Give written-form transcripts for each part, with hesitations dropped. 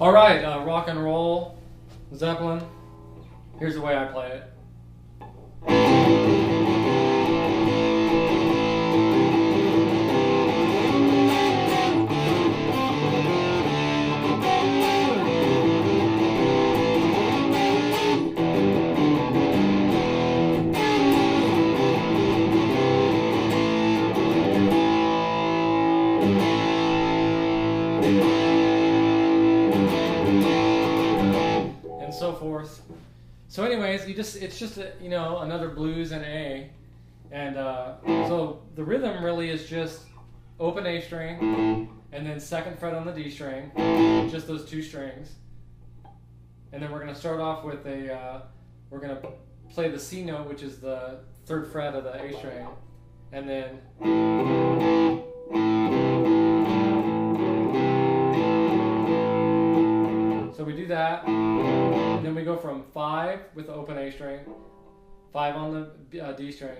All right, rock and roll, Zeppelin. Here's the way I play it. And so forth. So anyways, it's just another blues and A, and so the rhythm really is just open A string, and then second fret on the D string, just those two strings, and then we're going to start off with we're going to play the C note, which is the third fret of the A string, and then so we do that. And then we go from 5 with the open A string, 5 on the D string,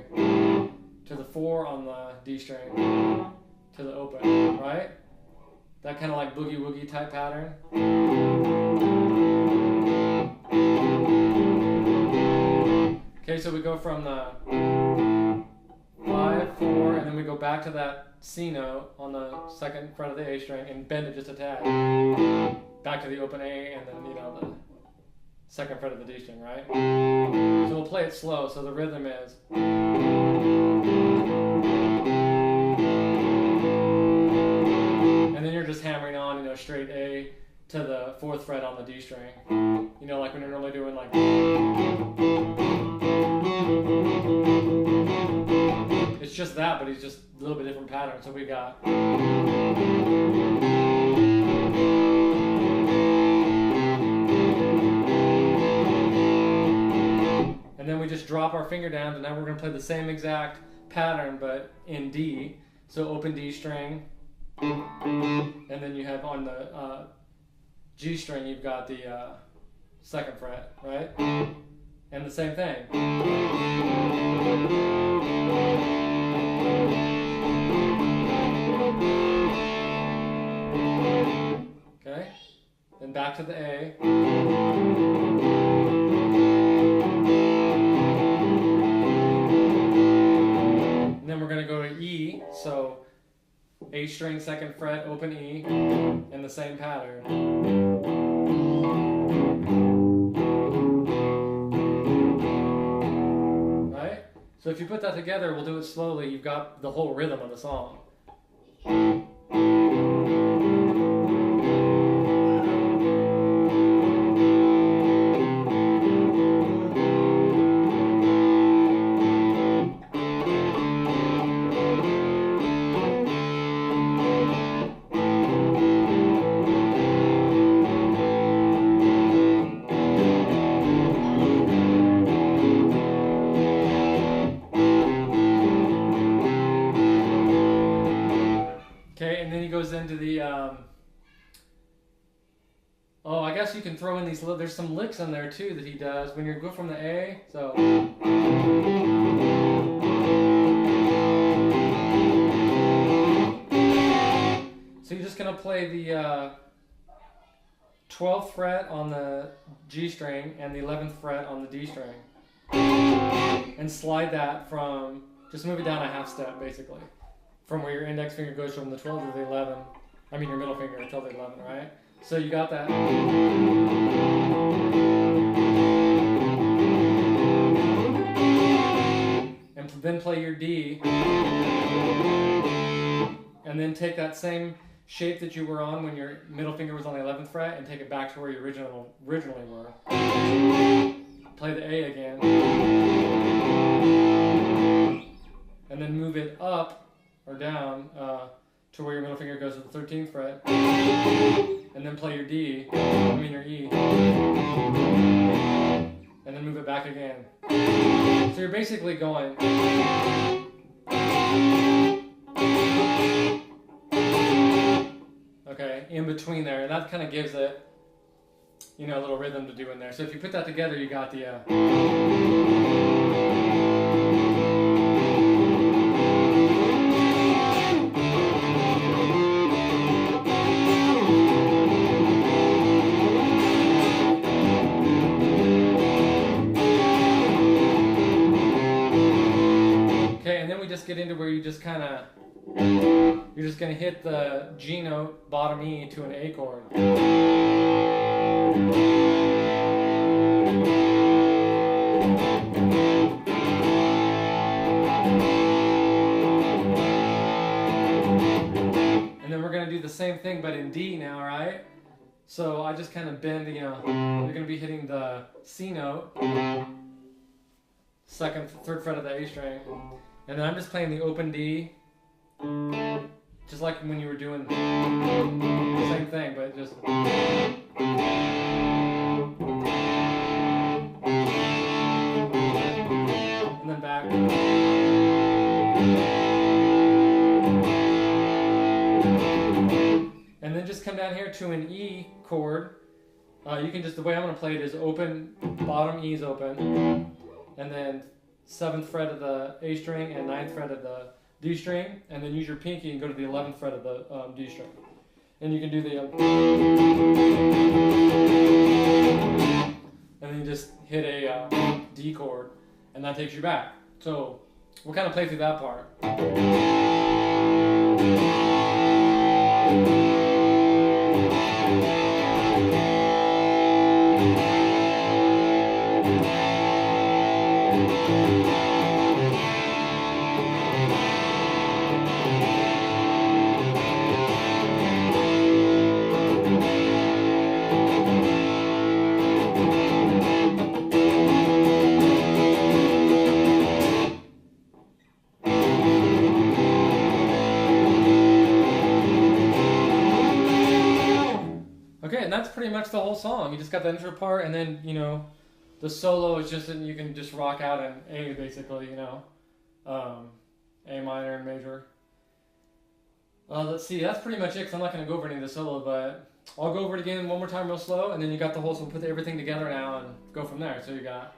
to the 4 on the D string, to the open, right? That kind of like boogie woogie type pattern. Okay, so we go from the 5, 4, and then we go back to that C note on the second fret of the A string and bend it just a tad. Back to the open A, and then the second fret of the D string, right? So we'll play it slow. So the rhythm is, and then you're just hammering on, straight A to the 4th fret on the D string. Like when you're normally doing like. It's just that, but it's just a little bit different pattern. So we got. And then we just drop our finger down, and now we're going to play the same exact pattern, but in D. So open D string, and then you have on the G string, you've got the second fret, right? And the same thing. Okay? Then back to the A. Then we're going to go to E, so A string, second fret, open E, and the same pattern. Right? So if you put that together, we'll do it slowly, you've got the whole rhythm of the song. Goes into the I guess you can throw in these there's some licks in there too that he does when you go from the A, so you're just gonna play the 12th fret on the G string and the 11th fret on the D string, and slide that from, just move it down a half step basically. From where your index finger goes from the 12 to the 11. I mean your middle finger until the 11, right? So you got that. And then play your D. And then take that same shape that you were on when your middle finger was on the 11th fret and take it back to where you originally were. Play the A again. And then move it up or down to where your middle finger goes to the 13th fret, and then play your D, your E, and then move it back again. So you're basically going. Okay, in between there, and that kind of gives it, a little rhythm to do in there. So if you put that together, you got the. you're just going to hit the G note, bottom E, to an A chord. And then we're going to do the same thing but in D now, right? So I just kind of bend, you know, you're going to be hitting the C note, third fret of the A string, and then I'm just playing the open D, just like when you were doing the same thing, but just... and then back. And then just come down here to an E chord. You can just, the way I'm going to play it is open, bottom E is open, and then 7th fret of the A string and 9th fret of the D string, and then use your pinky and go to the 11th fret of the D string. And you can do the... and then you just hit a D chord, and that takes you back. So we'll kind of play through that part. Okay, and that's pretty much the whole song. You just got the intro part, and then, you know, the solo is just, you can just rock out in A, basically, you know. A minor and major. Let's see, that's pretty much it, because I'm not going to go over any of the solo, but I'll go over it again one more time real slow, and then you got the whole, so we'll put everything together now and go from there. So you got...